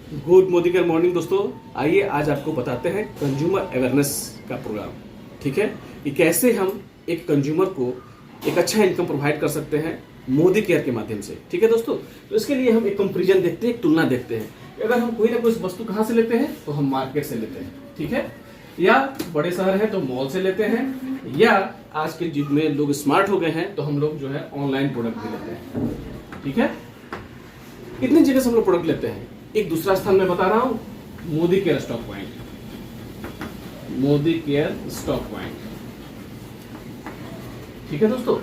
Good Modi morning दोस्तों। आइए आज आपको बताते हैं कंज्यूमर अवेयरनेस का प्रोग्राम। ठीक है कि कैसे हम एक कंज्यूमर को एक अच्छा इनकम प्रोवाइड कर सकते हैं मोदी केयर के माध्यम से। ठीक है दोस्तों, तो इसके लिए हम एक कंपेरिजन देखते हैं, एक तुलना देखते हैं। अगर हम कोई ना कोई वस्तु कहाँ से लेते हैं तो हम मार्केट से लेते हैं, ठीक है, या बड़े शहर है तो मॉल से लेते हैं, या आज के युग में लोग स्मार्ट हो गए हैं तो हम लोग जो है ऑनलाइन प्रोडक्ट भी लेते हैं। ठीक है, इतनी जगह से हम लोग प्रोडक्ट लेते हैं। एक दूसरा स्थान मैं बता रहा हूं, Modi care stock point. Modi care stock point, ठीक है दोस्तों।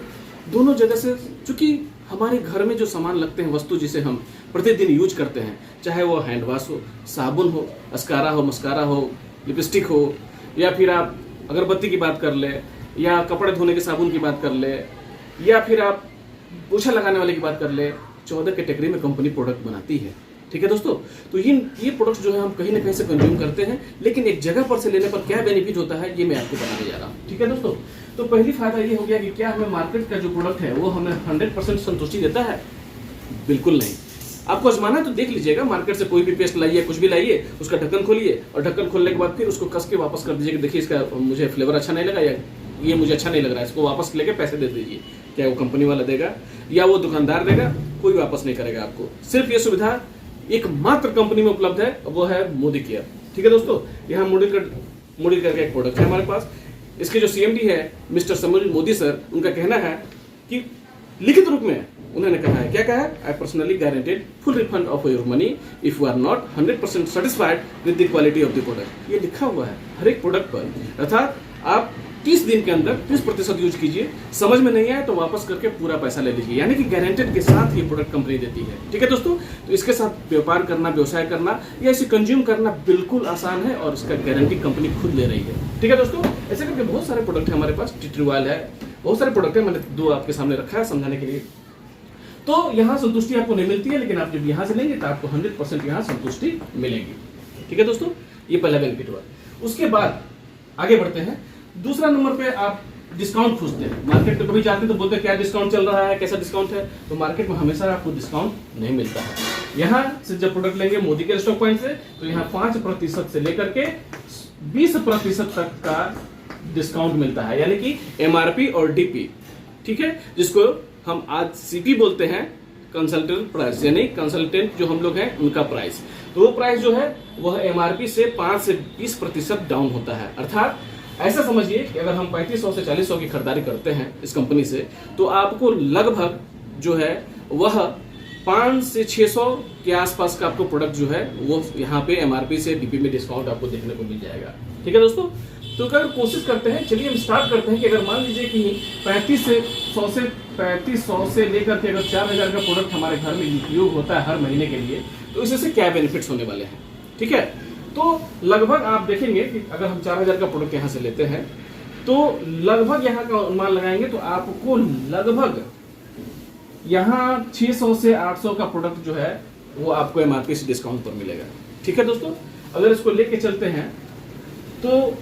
दोनों जगह से, चूंकि हमारे घर में जो सामान लगते हैं, वस्तु जिसे हम प्रतिदिन यूज करते हैं, चाहे वो हैंड वॉश हो, साबुन हो, अस्कारा हो, मस्कारा हो, लिपस्टिक हो, या फिर आप अगरबत्ती की बात कर ले, या कपड़े धोने के साबुन की बात कर ले, या फिर आप पोछा लगाने वाले की बात कर ले, 14 कैटेगरी में कंपनी प्रोडक्ट बनाती है। ठीक है दोस्तों, तो ये प्रोडक्ट्स जो है हम कहीं ना कहीं से कंज्यूम करते हैं, लेकिन एक जगह पर से लेने पर क्या बेनिफिट होता है ये मैं आपको बताने जा रहा हूँ। ठीक है दोस्तों, तो पहली फायदा ये हो गया कि क्या हमें मार्केट का जो प्रोडक्ट है वो हमें 100% संतुष्टि देता है? बिल्कुल नहीं। आपको आजमाना है तो देख लीजिएगा, मार्केट से कोई भी पेस्ट लाइए, कुछ भी लाइए, उसका ढक्कन खोलिए और ढक्कन खोलने के बाद फिर उसको कस के वापस कर दीजिए कि देखिए इसका मुझे फ्लेवर अच्छा नहीं लगा, या ये मुझे अच्छा नहीं लग रहा है, इसको वापस लेके पैसे दे दीजिए। क्या वो कंपनी वाला देगा या वो दुकानदार देगा? कोई वापस नहीं करेगा आपको। सिर्फ ये सुविधा एक मात्र कंपनी में उपलब्ध है, वो है मोदी केयर। ठीक है दोस्तों, यहाँ मोदी केयर का एक प्रोडक्ट है हमारे पास। इसके जो सीएमडी है मिस्टर समीर मोदी सर, उनका कहना है कि लिखित रूप में उन्होंने कहा है, क्या कहा है? I personally guaranteed full refund of your money if you are not 100% satisfied with the quality of the product. ये लिखा हुआ है हर एक प्रोडक्ट पर, अर्थात आप 30 दिन के अंदर 30% यूज कीजिए, समझ में नहीं आए तो वापस करके पूरा पैसा ले लीजिए, यानी कि गारंटेड के साथ ये प्रोडक्ट कंपनी देती है। ठीक है दोस्तों, तो इसके साथ व्यापार करना, व्यवसाय करना या इसे कंज्यूम करना बिल्कुल आसान है और इसका गारंटी कंपनी खुद ले रही है। ठीक है दोस्तों, ऐसे करके बहुत सारे प्रोडक्ट है हमारे पास। टिट्रीवाल है, बहुत सारे प्रोडक्ट है, मैंने 2 आपके सामने रखा है समझाने के लिए। तो यहाँ संतुष्टि आपको नहीं मिलती है, लेकिन आप जब यहाँ से लेंगे तो आपको 100% यहाँ संतुष्टि मिलेगी। ठीक है दोस्तों, ये पहला बेनिफिट हुआ। उसके बाद आगे बढ़ते हैं। दूसरा नंबर पे आप डिस्काउंट खोजते हैं। मार्केट में कभी जाते हैं तो बोलते हैं क्या डिस्काउंट चल रहा है, कैसा डिस्काउंट है, तो मार्केट में हमेशा आपको डिस्काउंट नहीं मिलता है। यहाँ से जब प्रोडक्ट लेंगे मोदी के स्टॉक पॉइंट से, तो यहाँ 5% से लेकर के 20% तक का डिस्काउंट मिलता है, यानी कि एमआरपी और डीपी। ठीक है, जिसको हम आज सीपी बोलते हैं, कंसल्टेंट प्राइस, यानी कंसल्टेंट जो हम लोग हैं उनका प्राइस। तो वो प्राइस जो है वह एमआरपी से 5 से 20% डाउन होता है। अर्थात ऐसा समझिए कि अगर हम 3500 से 4000 की खरीदारी करते हैं इस कंपनी से, तो आपको लगभग जो है वह 5 से 600 के आसपास का आपको प्रोडक्ट जो है वो यहाँ पे एमआरपी से डीपी में डिस्काउंट आपको देखने को मिल जाएगा। ठीक है दोस्तों, तो अगर कोशिश करते हैं, चलिए हम स्टार्ट करते हैं कि अगर मान लीजिए कि 3500 से लेकर के अगर 4000 का प्रोडक्ट हमारे घर में उपयोग होता है हर महीने के लिए, तो इससे क्या बेनिफिट्स होने वाले हैं। ठीक है, तो लगभग आप देखेंगे कि अगर हम 4000 का प्रोडक्ट यहाँ से लेते हैं तो लगभग यहाँ का अनुमान लगाएंगे तो आपको लगभग यहाँ 600 से 800 का प्रोडक्ट जो है वो आपको एमआरपी से डिस्काउंट पर मिलेगा। ठीक है दोस्तों, अगर इसको लेके चलते हैं तो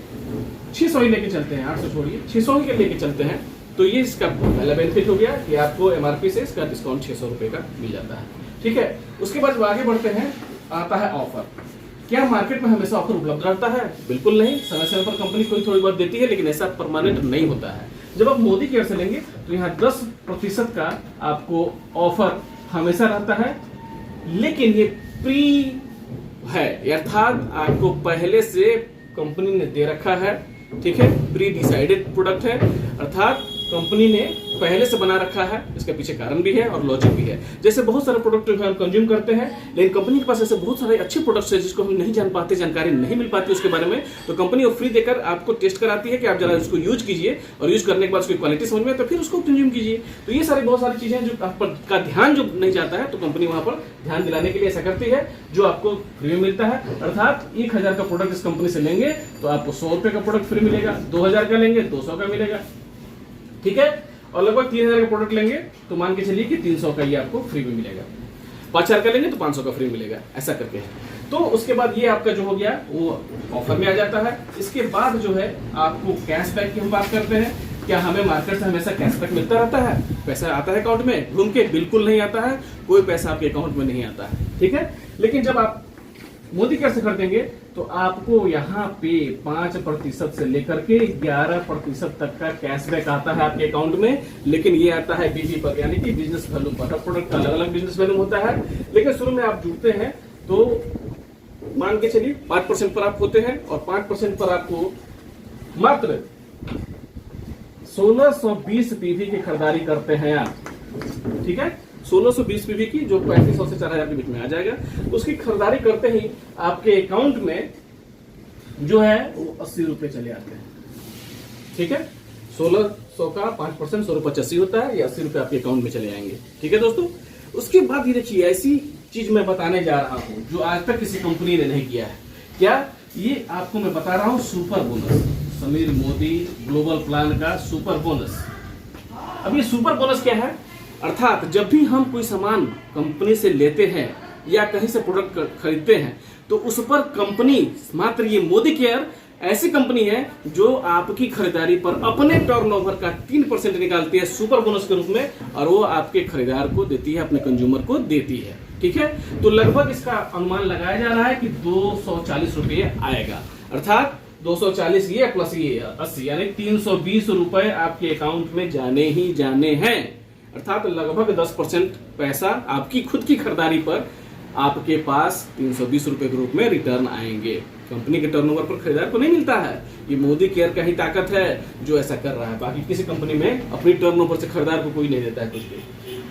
600 ही लेके चलते हैं, 800 छोड़िए, 600 ही लेके चलते हैं, तो ये इसका पहला बेनिफिट हो गया कि आपको एमआरपी से इसका डिस्काउंट 600 रुपए का मिल जाता है। ठीक है, उसके बाद आगे बढ़ते हैं, आता है ऑफर। क्या मार्केट में हमेशा ऑफर उपलब्ध रहता है? बिल्कुल नहीं। समय समय पर कंपनी कोई थोड़ी बहुत देती है, लेकिन ऐसा परमानेंट नहीं होता है। जब आप मोदी केयर से लेंगे तो यहाँ 10% का आपको ऑफर हमेशा रहता है, लेकिन ये प्री है, अर्थात आपको पहले से कंपनी ने दे रखा है। ठीक है, प्री डिसाइडेड प्रोडक्ट है, अर्थात कंपनी ने पहले से बना रखा है। इसके पीछे कारण भी है और लॉजिक भी है। जैसे बहुत सारे प्रोडक्ट जो हम कंज्यूम करते हैं, लेकिन कंपनी के पास ऐसे बहुत सारे अच्छे प्रोडक्ट्स हैं जिसको हम नहीं जान पाते, जानकारी नहीं मिल पाती उसके बारे में, तो कंपनी वो फ्री देकर आपको टेस्ट कराती है कि आप जरा उसको यूज कीजिए, और यूज करने के बाद उसकी क्वालिटी समझ में तो फिर उसको कंज्यूम कीजिए। तो ये सारी बहुत सारी चीजें जो आप पर का ध्यान जो नहीं जाता है, तो कंपनी वहां पर ध्यान दिलाने के लिए ऐसा करती है, जो आपको फ्री में मिलता है। अर्थात 1000 का प्रोडक्ट इस कंपनी से लेंगे तो आपको 100 रुपए का प्रोडक्ट फ्री मिलेगा, 2000 का लेंगे 200 का मिलेगा। ठीक है, और लगभग 3000 का प्रोडक्ट लेंगे तो मान के चलिए कि 300 का ये आपको फ्री में मिलेगा, 5000 का लेंगे तो 500 का फ्री मिलेगा, ऐसा करके है। तो उसके बाद ये आपका जो हो गया वो ऑफर में आ जाता है। इसके बाद जो है आपको कैशबैक की हम बात करते हैं। क्या हमें मार्केट से हमेशा कैशबैक मिलता रहता है? पैसा आता है अकाउंट में घूम के? बिल्कुल नहीं आता है, कोई पैसा आपके अकाउंट में नहीं आता है। ठीक है, लेकिन जब आप मोदी केयर से खरीदेंगे तो आपको यहाँ पे 5% से लेकर के 11% तक का कैशबैक आता है आपके अकाउंट में। लेकिन ये आता है बीबी पर, यानी कि बिजनेस वैल्यू पर। हर प्रोडक्ट का अलग अलग बिजनेस वैल्यू होता है, लेकिन शुरू में आप जुड़ते हैं तो मान के चलिए 5% पर आप होते हैं, और 5% पर आपको मात्र 1620 पीवी की खरीदारी करते हैं आप। ठीक है, 1620 पीवी की, जो 3500 से 4000 के बीच में आ जाएगा। तो उसकी खरीदारी करते ही आपके अकाउंट में जो है वो 80 रुपए चले आते हैं। ठीक है, 1600 का 5% 100 रुपए 80 होता है, ये 80 रुपए आपके अकाउंट में चले आएंगे। ठीक है दोस्तों, उसके बाद ये देखिए, ऐसी चीज मैं बताने जा रहा हूं जो आज तक किसी कंपनी ने नहीं किया है। क्या? ये आपको मैं बता रहा हूं super bonus, Sameer Modi global plan का सुपर बोनस। अब ये सुपर बोनस क्या है? अर्थात जब भी हम कोई सामान कंपनी से लेते हैं या कहीं से प्रोडक्ट खरीदते हैं तो उस पर कंपनी, मात्र ये मोदी केयर ऐसी कंपनी है जो आपकी खरीदारी पर अपने टर्नओवर का 3% निकालती है सुपर बोनस के रूप में, और वो आपके खरीदार को देती है, अपने कंज्यूमर को देती है। ठीक है, तो लगभग इसका अनुमान लगाया जा रहा है कि 240 रुपये आएगा। अर्थात 240 ये प्लस ये 80, यानी 320 रुपए आपके अकाउंट में जाने ही जाने हैं। अर्थात लगभग 10% पैसा आपकी खुद की खरीदारी पर आपके पास 320 रुपए के रूप में रिटर्न आएंगे। कंपनी के टर्नओवर पर खरीदार को नहीं मिलता है। ये मोदी केयर का ही ताकत है जो ऐसा कर रहा है। बाकी किसी कंपनी में अपनी टर्नओवर से खरीदार को कोई नहीं देता है कुछ भी।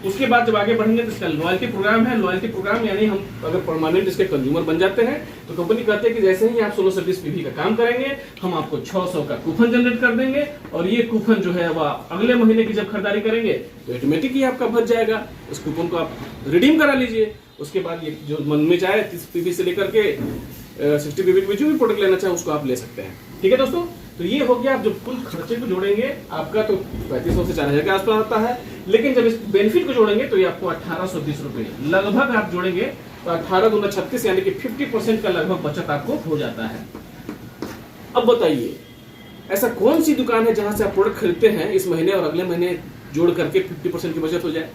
उसके बाद जब आगे बढ़ेंगे तो इसका लॉयल्टी प्रोग्राम है। लॉयल्टी प्रोग्राम यानी हम अगर परमानेंट इसके कंज्यूमर बन जाते हैं तो कंपनी कहते हैं कि जैसे ही आप 1620 पीवी का काम करेंगे हम आपको 600 का कूपन जनरेट कर देंगे, और ये कूपन जो है वह अगले महीने की जब खरीदारी करेंगे तो ऑटोमेटिक ही आपका बच जाएगा। इस कूपन को आप रिडीम करा लीजिए। उसके बाद ये जो मन में चाहे 30 पीवी से लेकर के 60 पीवी में जो भी प्रोडक्ट लेना चाहे उसको आप ले सकते हैं। ठीक है दोस्तों, तो ये हो गया। आप जब कुल खर्चे को जोड़ेंगे आपका तो 3500 से 4000 के आसपास आता है, लेकिन जब इस बेनिफिट को जोड़ेंगे तो ये आपको 1820 रुपए लगभग आप जोड़ेंगे तो 18 गुना 36 यानी कि 50% का लगभग बचत आपको हो जाता है। अब बताइए, ऐसा कौन सी दुकान है जहां से आप प्रोडक्ट खरीदते हैं इस महीने और अगले महीने जोड़ करके 50% की बचत हो जाए?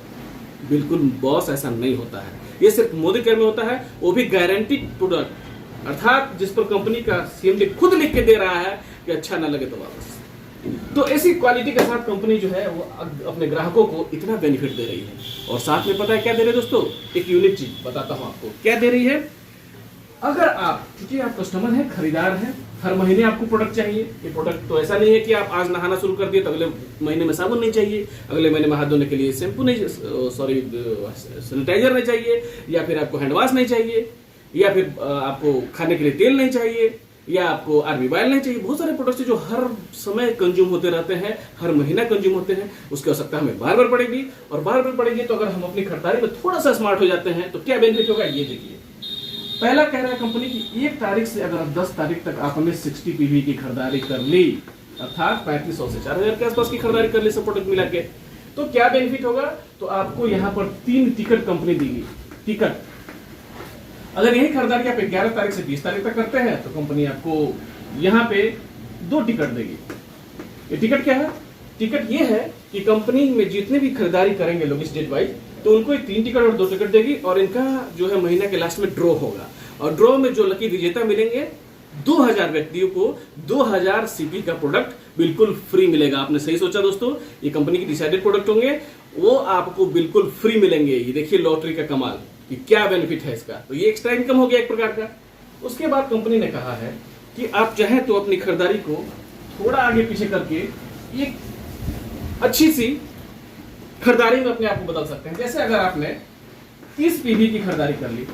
बिल्कुल बॉस, ऐसा नहीं होता है। ये सिर्फ मोदी केयर में होता है, वो भी गारंटीड प्रोडक्ट, अर्थात जिस पर कंपनी का सीएमडी खुद लिख के दे रहा है कि अच्छा ना लगे तो वापस। तो ऐसी क्वालिटी के साथ कंपनी जो है वो अपने ग्राहकों को इतना बेनिफिट दे रही है। और साथ में पता है क्या दे रही है दोस्तों? एक यूनिक चीज बताता हूं आपको क्या दे रही है। अगर आप, क्योंकि आप कस्टमर हैं, खरीदार हैं, हर महीने आपको प्रोडक्ट चाहिए। ये प्रोडक्ट तो ऐसा नहीं है कि आप आज नहाना शुरू कर दिए तो अगले महीने में साबुन नहीं चाहिए, अगले महीने में हाथ धोने के लिए शैम्पू नहीं, सॉरी सैनिटाइजर नहीं चाहिए, या फिर आपको हैंड वॉश नहीं चाहिए, या फिर आपको खाने के लिए तेल नहीं चाहिए, या आपको आरबी ऑयल नहीं चाहिए। बहुत सारे प्रोडक्ट्स जो हर समय कंज्यूम होते रहते हैं, हर महीना कंज्यूम होते हैं, उसकी आवश्यकता हमें बार बार पड़ेगी। और बार बार पड़ेगी तो अगर हम अपनी खरीदारी में थोड़ा सा स्मार्ट हो जाते हैं तो क्या बेनिफिट होगा ये देखिए। पहला कह रहा है कंपनी की 1 तारीख से अगर 10 तारीख तक आपने 60 पीवी की खरीदारी कर ली, अर्थात 3500 से 4000 के आसपास की खरीदारी कर ली सब प्रोडक्ट मिला के, तो क्या बेनिफिट होगा? तो आपको यहाँ पर 3 टिकट कंपनी देगी। टिकट, अगर यही खरीदारी आप 11 तारीख से 20 तारीख तक करते हैं तो कंपनी आपको यहाँ पे 2 टिकट देगी। ये टिकट क्या है? टिकट ये है कि कंपनी में जितने भी खरीदारी करेंगे लोग इस डेट वाइज, तो उनको 3 टिकट और 2 टिकट देगी, और इनका जो है महीना के लास्ट में ड्रॉ होगा, और ड्रॉ में जो लकी विजेता मिलेंगे 2000 व्यक्तियों को 2000 सीपी का प्रोडक्ट बिल्कुल फ्री मिलेगा। आपने सही सोचा दोस्तों, ये कंपनी की डिसाइडेड प्रोडक्ट होंगे, वो आपको बिल्कुल फ्री मिलेंगे। ये देखिए लॉटरी का कमाल कि क्या बेनिफिट है इसका। तो ये एक्स्ट्रा इनकम हो गया एक प्रकार का। उसके बाद कंपनी ने कहा है कि आप चाहें तो अपनी खरीदारी को थोड़ा आगे पीछे करके एक अच्छी सी खरीदारी में अपने आप को बदल सकते हैं। जैसे अगर आपने 30 पीवी की खरीदारी कर ली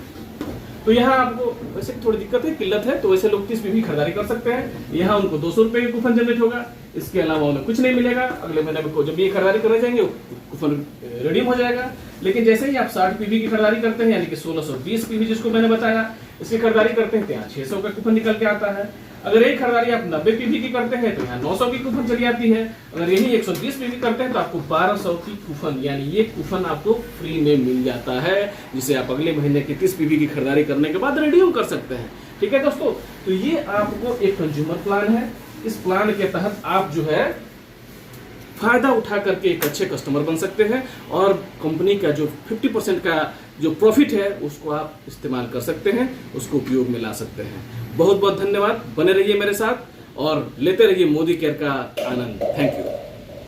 तो यहाँ आपको वैसे थोड़ी दिक्कत है, किल्लत है, तो वैसे लोग 30 पीवी खरीदारी कर सकते हैं। यहाँ उनको 200 रुपए का कूपन जनरेट होगा, इसके अलावा उन्हें कुछ नहीं मिलेगा। अगले महीने में जब ये खरीदारी करने जाएंगे कूपन रिडीम हो जाएगा। लेकिन जैसे ही आप 60 पीवी की खरीदारी करते हैं, यानी कि 1620 पीवी जिसको मैंने बताया, इसकी खरीदारी करते हैं तो यहाँ 600 का कूपन निकल के आता है। अगर यही खरीदारी आप 90 पीवी की करते हैं तो यहाँ 900 की कूपन चली आती है। अगर यही 120 पीवी करते हैं तो आपको 1200 की कूपन, यानी ये कूपन आपको फ्री में मिल जाता है, जिसे आप अगले महीने की 30 पीवी की खरीदारी करने के बाद रिडीम कर सकते हैं। ठीक है दोस्तों, तो ये आपको एक कंज्यूमर प्लान है। इस प्लान के तहत आप जो है फ़ायदा उठा करके एक अच्छे कस्टमर बन सकते हैं और कंपनी का जो 50% का जो प्रॉफिट है उसको आप इस्तेमाल कर सकते हैं, उसको उपयोग में ला सकते हैं। बहुत बहुत धन्यवाद, बने रहिए मेरे साथ और लेते रहिए मोदी केयर का आनंद। Thank you.